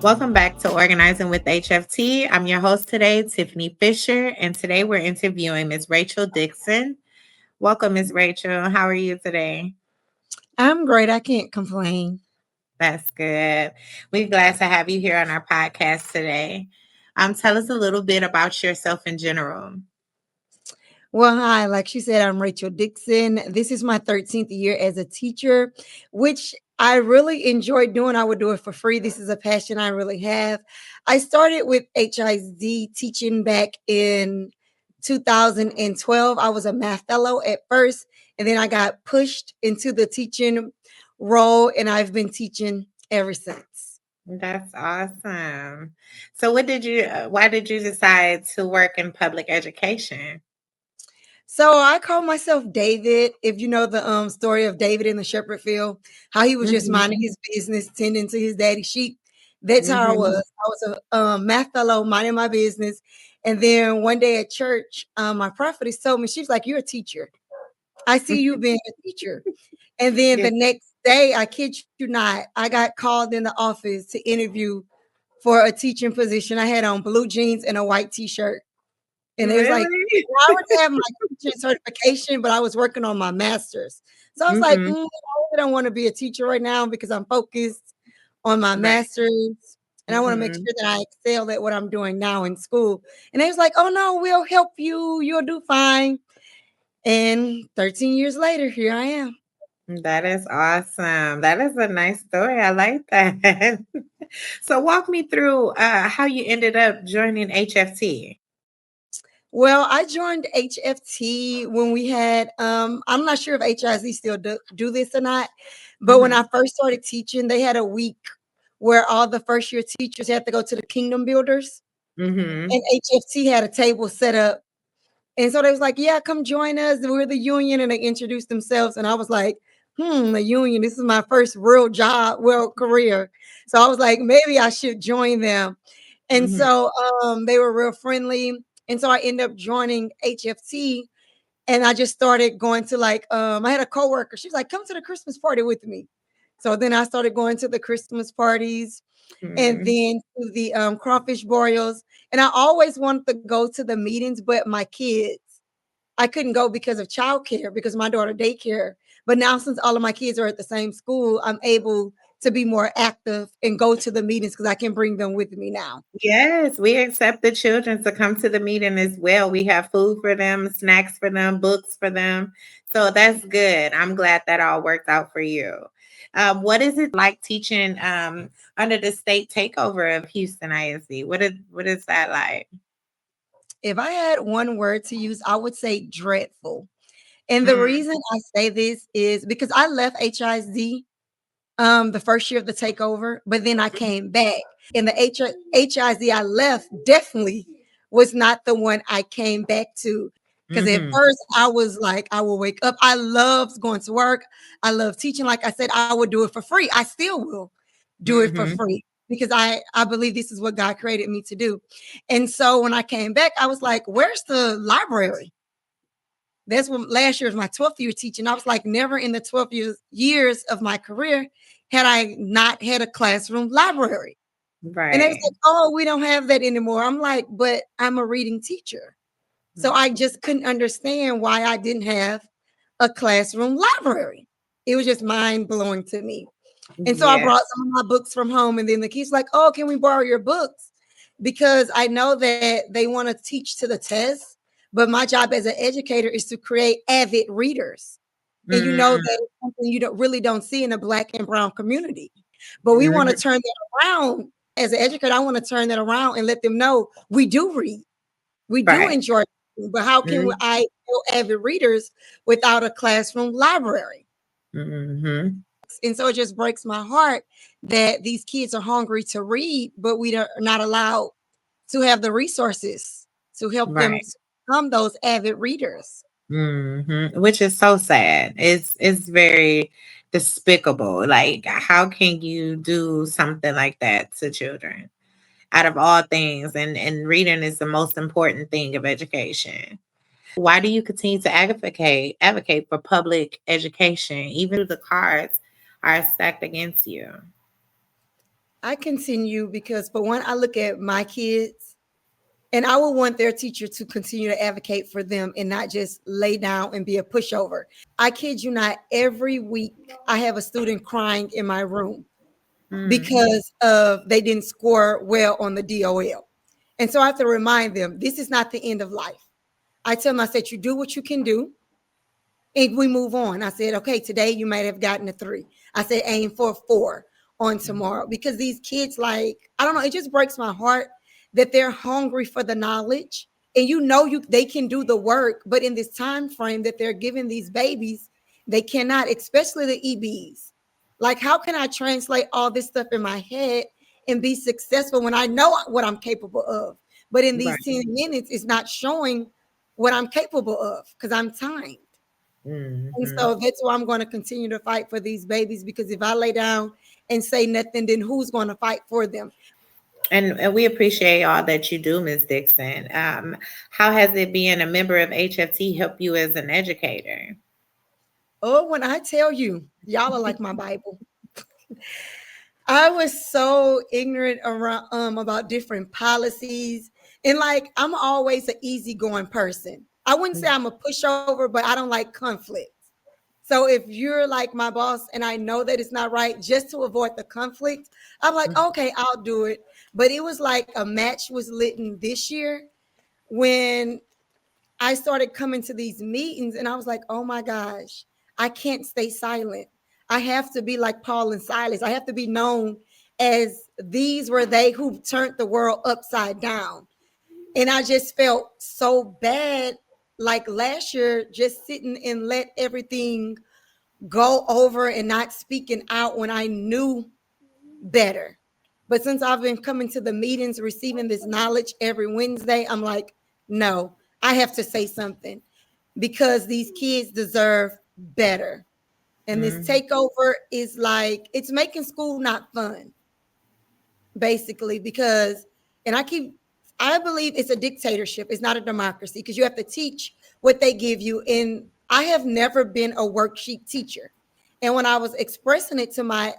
Welcome back to Organizing with HFT. I'm your host today, Tiffany Fisher, and today we're interviewing Ms. Rachel Dixon. Welcome, Ms. Rachel. How are you today? I'm great. I can't complain. That's good. We're glad to have you here on our podcast today. Tell us a little bit about yourself in general. Well, hi. Like she said, I'm Rachel Dixon. This is my 13th year as a teacher, which I really enjoy doing. I would do it for free. This is a passion I really have. I started with HIZ teaching back in 2012. I was a math fellow at first, and then I got pushed into the teaching role, and I've been teaching ever since. That's awesome. So, why did you decide to work in public education? So I call myself David. If you know the story of David in the shepherd field, how he was just Mm-hmm. minding his business, tending to his daddy's sheep. That's how I was. Mm-hmm. I was a math fellow, minding my business. And then one day at church, my prophetess told me, she was like, "You're a teacher. I see you being a teacher." And then Yeah. the next day, I kid you not, I got called in the office to interview for a teaching position. I had on blue jeans and a white t-shirt. And it was like, Really? I already have my teaching certification, but I was working on my master's. So I was like, Mm-hmm. I really don't want to be a teacher right now because I'm focused on my Right. master's. And I want to make Mm-hmm. sure that I excel at what I'm doing now in school. And they was like, oh no, we'll help you. You'll do fine. And 13 years later, here I am. That is awesome. That is a nice story. I like that. So walk me through how you ended up joining HFT. Well, I joined HFT when we had, I'm not sure if HIZ still do this or not, but when Mhm. I first started teaching, they had a week where all the first year teachers had to go to the Kingdom Builders, and Mhm. HFT had a table set up. And so they was like, yeah, come join us. We're the union. And they introduced themselves. And I was like, the union, this is my first real job, well, career. So I was like, maybe I should join them. And Mhm. so they were real friendly. And so I ended up joining HFT, and I just started going to like I had a coworker. She was like, come to the Christmas party with me. So then I started going to the Christmas parties and Mhm. then to the crawfish boils. And I always wanted to go to the meetings, but my kids, I couldn't go because of childcare, because my daughter daycare. But now since all of my kids are at the same school, I'm able to be more active and go to the meetings because I can bring them with me now. Yes, we accept the children to come to the meeting as well. We have food for them, snacks for them, books for them. So that's good. I'm glad that all worked out for you. What is it like teaching under the state takeover of Houston ISD? What is that like? If I had one word to use, I would say dreadful. And the Mm, reason I say this is because I left HIZ the first year of the takeover, but then I came back. And the HIZ I left definitely was not the one I came back to. Because at mhm, first I was like, I will wake up. I loved going to work. I love teaching. Like I said, I would do it for free. I still will do it for mhm, free because I believe this is what God created me to do. And so when I came back, I was like, where's the library? That's when last year was my 12th year teaching. I was like, never in the 12 years of my career had I not had a classroom library. And they was right. like, oh, we don't have that anymore. I'm like, but I'm a reading teacher. So I just couldn't understand why I didn't have a classroom library. It was just mind blowing to me. And so I Yeah. brought some of my books from home, and then the kids like, oh, can we borrow your books? Because I know that they want to teach to the test, but my job as an educator is to create avid readers. And you know Mm, that it's something you don't really don't see in the Black and brown community. But we want to mhm, turn that around. As an educator, I want to turn that around and let them know we do read. We do right. enjoy reading, but how can Mm, I build avid readers without a classroom library? mhm, And so it just breaks my heart that these kids are hungry to read, but are not allowed to have the resources to help them right. to become those avid readers. Which is so sad. It's very despicable. Like, how can you do something like that to children? Out of all things, and reading is the most important thing of education. Why do you continue to advocate for public education, even though the cards are stacked against you? I continue because, for one, I look at my kids and I would want their teacher to continue to advocate for them and not just lay down and be a pushover. I kid you not, every week I have a student crying in my room Mm, because of they didn't score well on the DOL. And so I have to remind them this is not the end of life. I tell them, I said, you do what you can do and we move on. I said, okay, today you might have gotten a 3. I said, aim for a 4 on mm, tomorrow because these kids, like, I don't know, it just breaks my heart that they're hungry for the knowledge. And they can do the work, but in this time frame that they're giving these babies, they cannot, especially the EBs. Like, how can I translate all this stuff in my head and be successful when I know what I'm capable of? But in these right. 10 minutes, it's not showing what I'm capable of because I'm timed. And Hmm. so that's why I'm going to continue to fight for these babies because if I lay down and say nothing, then who's going to fight for them? And we appreciate all that you do, Ms. Dixon. How has it being a member of HFT helped you as an educator? Oh, when I tell you, y'all are like my Bible. I was so ignorant around about different policies. And like I'm always an easygoing person. I wouldn't say I'm a pushover, but I don't like conflict. So if you're like my boss and I know that it's not right, just to avoid the conflict, I'm like, okay, I'll do it. But it was like a match was lit in this year when I started coming to these meetings and I was like, oh my gosh, I can't stay silent. I have to be like Paul and Silas. I have to be known as these were they who turned the world upside down. And I just felt so bad like last year, just sitting and let everything go over and not speaking out when I knew better. But since I've been coming to the meetings, receiving this knowledge every Wednesday, I'm like, no, I have to say something because these kids deserve better. And this Mm-hmm. takeover is like, it's making school not fun, basically, because, and I believe it's a dictatorship. It's not a democracy because you have to teach what they give you. And I have never been a worksheet teacher. And when I was expressing it to my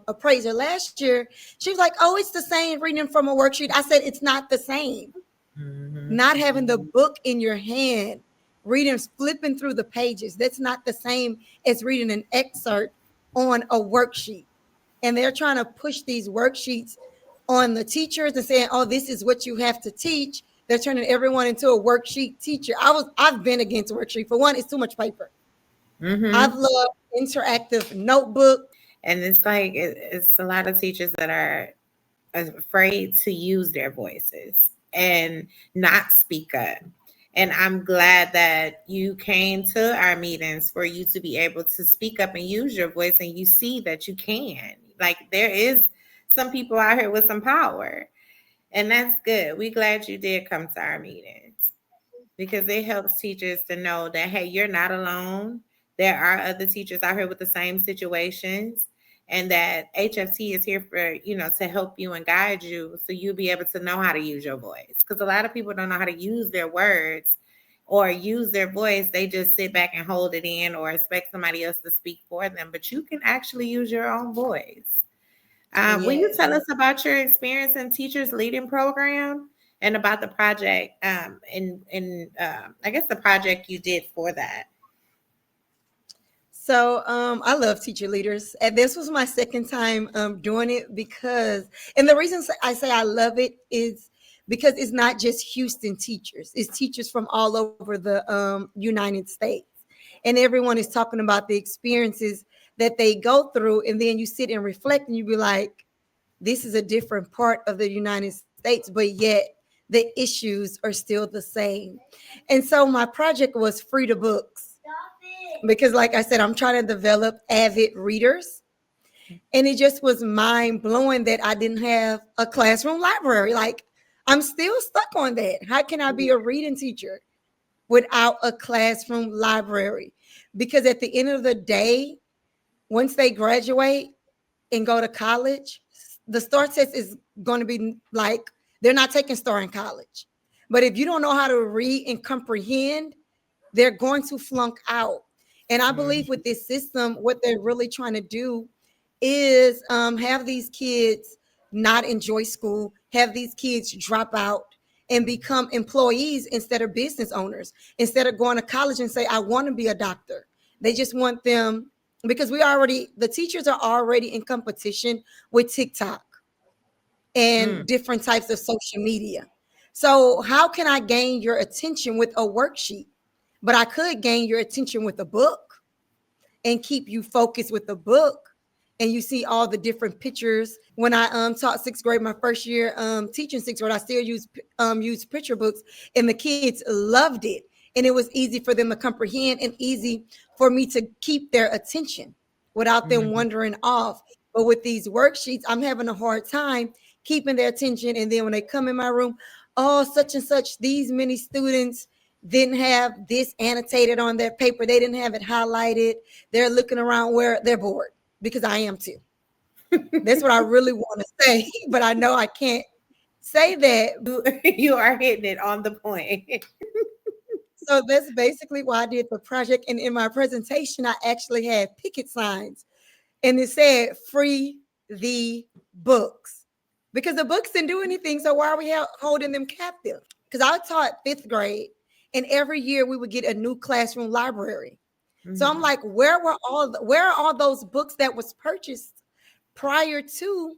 appraiser last year, she was like, oh, it's the same reading from a worksheet. I said, it's not the same. Mm-hmm. Not having the book in your hand, reading, flipping through the pages, that's not the same as reading an excerpt on a worksheet. And they're trying to push these worksheets on the teachers and saying, oh, this is what you have to teach. They're turning everyone into a worksheet teacher. I've been against worksheet. For one, it's too much paper. I've Mm-hmm. loved interactive notebook. And it's like it's a lot of teachers that are afraid to use their voices and not speak up. And I'm glad that you came to our meetings for you to be able to speak up and use your voice, and you see that you can. Like there is some people out here with some power, and that's good. We glad you did come to our meetings because it helps teachers to know that hey, you're not alone. There are other teachers out here with the same situations, and that HFT is here for to help you and guide you, so you'll be able to know how to use your voice. Because a lot of people don't know how to use their words or use their voice. They just sit back and hold it in or expect somebody else to speak for them. But you can actually use your own voice. Will you Yes. tell us about your experience in Teachers Leading Program and about the project and I guess the project you did for that? So I love teacher leaders, and this was my second time doing it because, and the reason I say I love it is because it's not just Houston teachers; it's teachers from all over the United States, and everyone is talking about the experiences that they go through, and then you sit and reflect, and you be like, "This is a different part of the United States, but yet the issues are still the same." And so my project was free to books because like I said, I'm trying to develop avid readers, and it just was mind blowing that I didn't have a classroom library. Like I'm still stuck on that. How can I be a reading teacher without a classroom library? Because at the end of the day, once they graduate and go to college, the STAR test is going to be like they're not taking STAR in college. But if you don't know how to read and comprehend, they're going to flunk out. And I believe with this system, what they're really trying to do is have these kids not enjoy school, have these kids drop out and become employees instead of business owners, instead of going to college and say, I want to be a doctor. They just want them, because the teachers are already in competition with TikTok Mm, and different types of social media. So, how can I gain your attention with a worksheet? But I could gain your attention with a book and keep you focused with the book, and you see all the different pictures. When I taught sixth grade, my first year teaching sixth grade, I still use picture books, and the kids loved it, and it was easy for them to comprehend and easy for me to keep their attention without them mhm, wandering off. But with these worksheets, I'm having a hard time keeping their attention, and then when they come in my room, oh, such and such, these many students didn't have this annotated on their paper, they didn't have it highlighted, they're looking around where they're bored, because I am too. That's what I really want to say, but I know I can't say that. you are hitting it on the point. So that's basically why I did the project. And in my presentation, I actually had picket signs, and it said free the books, because the books didn't do anything. So why are we holding them captive? Because I taught fifth grade, and every year we would get a new classroom library. So I'm Mhm. like, where are all those books that was purchased prior to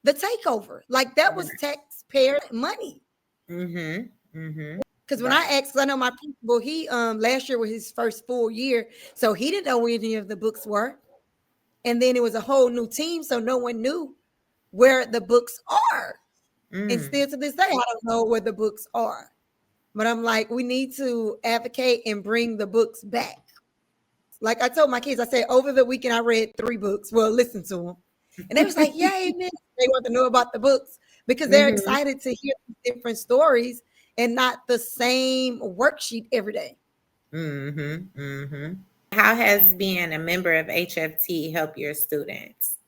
the takeover? Like, that was taxpayer money. Mhm. Mhm. Because when I Right. asked, 'cause I know my principal, he last year was his first full year, so he didn't know where any of the books were. And then it was a whole new team, so no one knew where the books are. And Mm. still to this day, I don't know where the books are. But I'm like, we need to advocate and bring the books back. Like I told my kids, I said, over the weekend I read 3 books. Well, listen to them. And they was like, yay, man. They want to know about the books because they're Mhm. excited to hear different stories and not the same worksheet every day. Mhm. Mhm. How has being a member of HFT helped your students?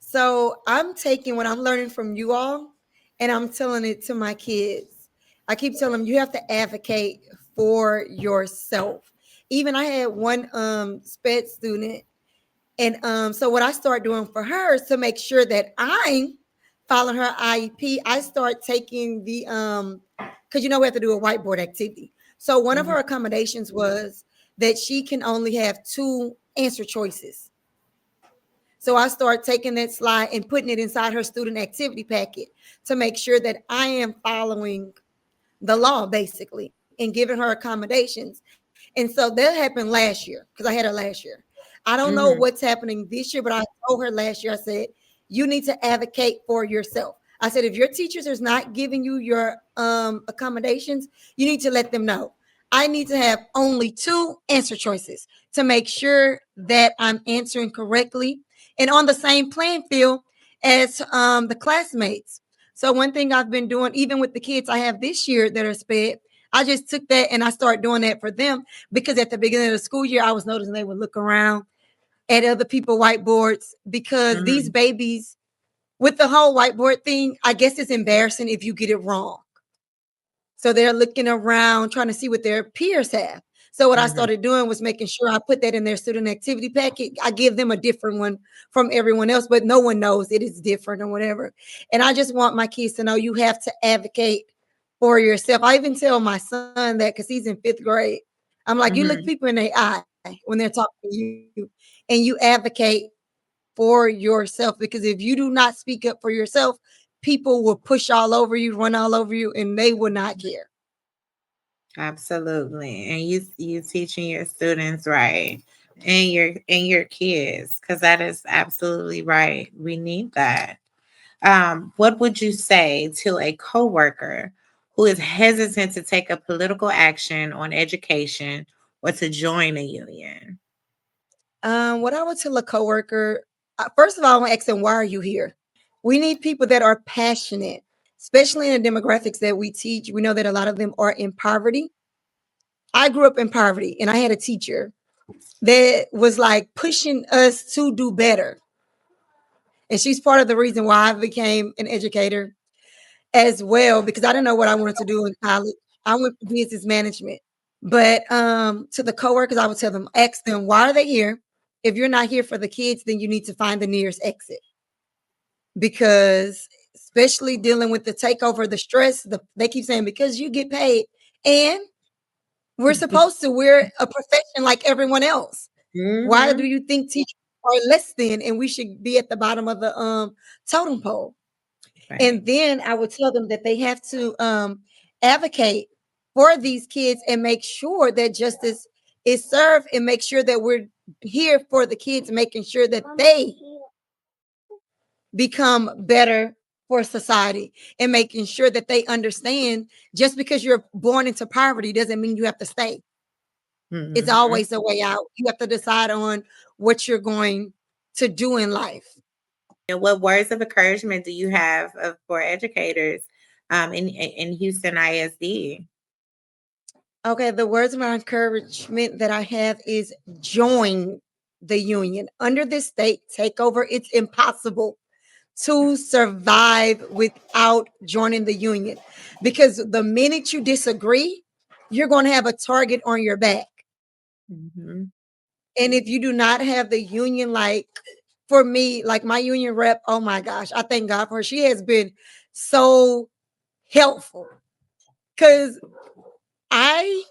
So I'm taking what I'm learning from you all and I'm telling it to my kids. I keep telling them you have to advocate for yourself. Even I had one sped student. And so what I start doing for her is to make sure that I'm following her IEP. I start taking the because we have to do a whiteboard activity. So one of Mhm. her accommodations was that she can only have 2 answer choices. So I start taking that slide and putting it inside her student activity packet to make sure that I am following the law basically and giving her accommodations. And so that happened last year because I had her last year. I don't know what's Mhm. happening this year, but I told her last year, I said, you need to advocate for yourself. I said, if your teachers is not giving you your accommodations, you need to let them know. I need to have only 2 answer choices to make sure that I'm answering correctly and on the same playing field as the classmates. So one thing I've been doing, even with the kids I have this year that are sped, I just took that and I started doing that for them because at the beginning of the school year, I was noticing they would look around at other people whiteboards because these Mhm. babies with the whole whiteboard thing, I guess it's embarrassing if you get it wrong. So they're looking around trying to see what their peers have. So what I Mhm. started doing was making sure I put that in their student activity packet. I give them a different one from everyone else, but no one knows it is different or whatever. And I just want my kids to know you have to advocate for yourself. I even tell my son that because he's in fifth grade. I'm like, you look Mhm. people in their eye when they're talking to you and you advocate for yourself because if you do not speak up for yourself, people will push all over you, run all over you, and they will not care. Absolutely. And you teaching your students right and your kids because that is absolutely right. We need that. What would you say to a coworker who is hesitant to take a political action on education or to join a union? What I would tell a coworker, first of all, I want to ask them, why are you here? We need people that are passionate, especially in the demographics that we teach. We know that a lot of them are in poverty. I grew up in poverty and I had a teacher that was like pushing us to do better. And she's part of the reason why I became an educator as well, because I didn't know what I wanted to do in college. I went for business management. But to the coworkers, I would tell them, ask them, why are they here? If you're not here for the kids, then you need to find the nearest exit. because especially dealing with the takeover, the stress, they keep saying because you get paid and we're supposed to, we're a profession like everyone else. Why do Mm-hmm. you think teachers are less than and we should be at the bottom of the totem pole? Right. And then I would tell them that they have to advocate for these kids and make sure that justice is served and make sure that we're here for the kids, making sure that they become better for society and making sure that they understand just because you're born into poverty doesn't mean you have to stay. It's Mm-hmm. always a way out. You have to decide on what you're going to do in life. And what words of encouragement do you have for educators in Houston ISD? Okay, the words of encouragement that I have is join the union. Under this state takeover, it's impossible to survive without joining the union because the minute you disagree, you're going to have a target on your back. Mm-hmm. And if you do not have the union, like for me, like my union rep, oh my gosh, I thank God for her. She has been so helpful because I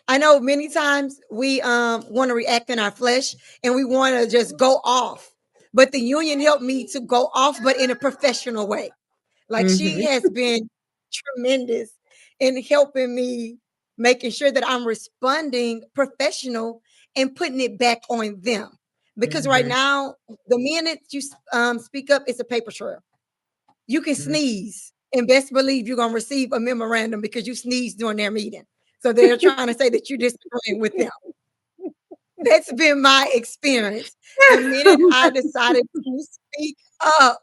I know many times we want to react in our flesh and we want to just go off. But the union helped me to go off, but in a professional way. Like she Mm-hmm. has been tremendous in helping me, making sure that I'm responding professional and putting it back on them. Because right Mm-hmm. now, the minute you speak up, it's a paper trail. You can sneeze, and best believe you're gonna receive a memorandum because you sneezed during their meeting. So they're trying to say that you're disagreeing with them. That's been my experience. The minute I decided to speak up,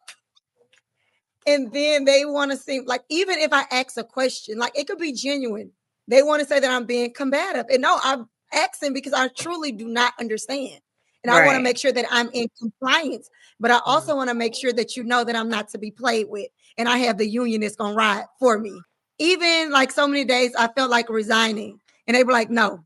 and then they want to seem like, even if I ask a question, like it could be genuine. They want to say that I'm being combative. And no, I'm asking because I truly do not understand. And I want to Right. make sure that I'm in compliance. But I also want to make sure that you know that I'm not to be played with. And I have the union that's gonna ride for me. Even like so many days I felt like resigning. And they were like, no,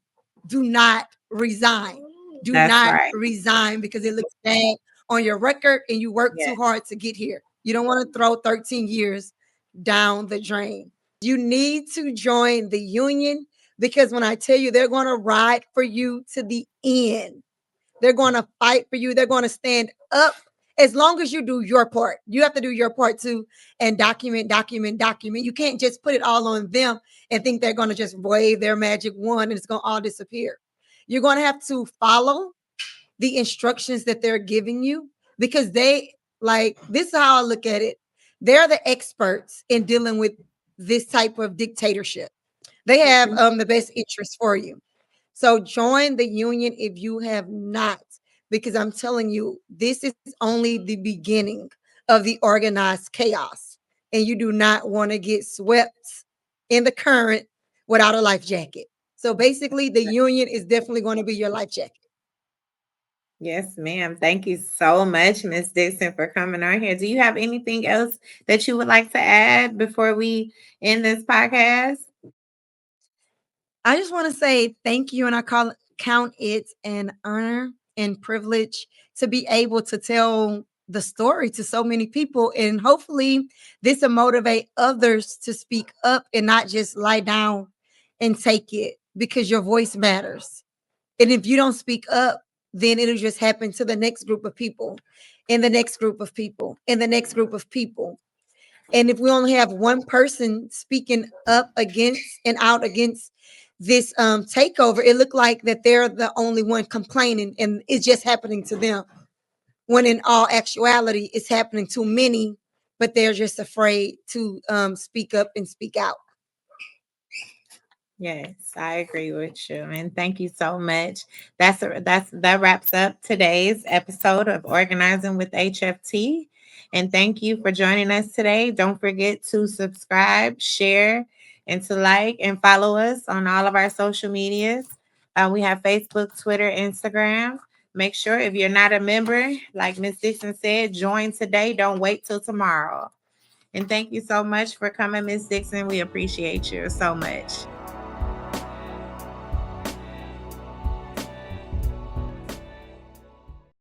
do not resign. Do That's not right. resign because it looks bad on your record and you work Yeah. too hard to get here. You don't want to throw 13 years down the drain. You need to join the union because when I tell you they're going to ride for you to the end, they're going to fight for you, they're going to stand up as long as you do your part. You have to do your part too and document, document, document. You can't just put it all on them and think they're going to just wave their magic wand and it's going to all disappear. You're going to have to follow the instructions that they're giving you because they, like, this is how I look at it. They're the experts in dealing with this type of dictatorship. They have the best interest for you. So join the union if you have not, because I'm telling you, this is only the beginning of the organized chaos. And you do not want to get swept in the current without a life jacket. So basically, the union is definitely going to be your life jacket. Yes, ma'am. Thank you so much, Miss Dixon, for coming on here. Do you have anything else that you would like to add before we end this podcast? I just want to say thank you, and count it an honor and privilege to be able to tell the story to so many people, and hopefully, this will motivate others to speak up and not just lie down and take it because your voice matters. And if you don't speak up, then it'll just happen to the next group of people, and the next group of people, and the next group of people. And if we only have one person speaking up against and out against this takeover, it looked like that they're the only one complaining and it's just happening to them. When in all actuality, it's happening to many, but they're just afraid to speak up and speak out. Yes, I agree with you, and thank you so much. That wraps up today's episode of Organizing with HFT. And thank you for joining us today. Don't forget to subscribe, share, and to like and follow us on all of our social medias. We have Facebook, Twitter, Instagram. Make sure if you're not a member, like Miss Dixon said, join today. Don't wait till tomorrow. And thank you so much for coming, Miss Dixon. We appreciate you so much.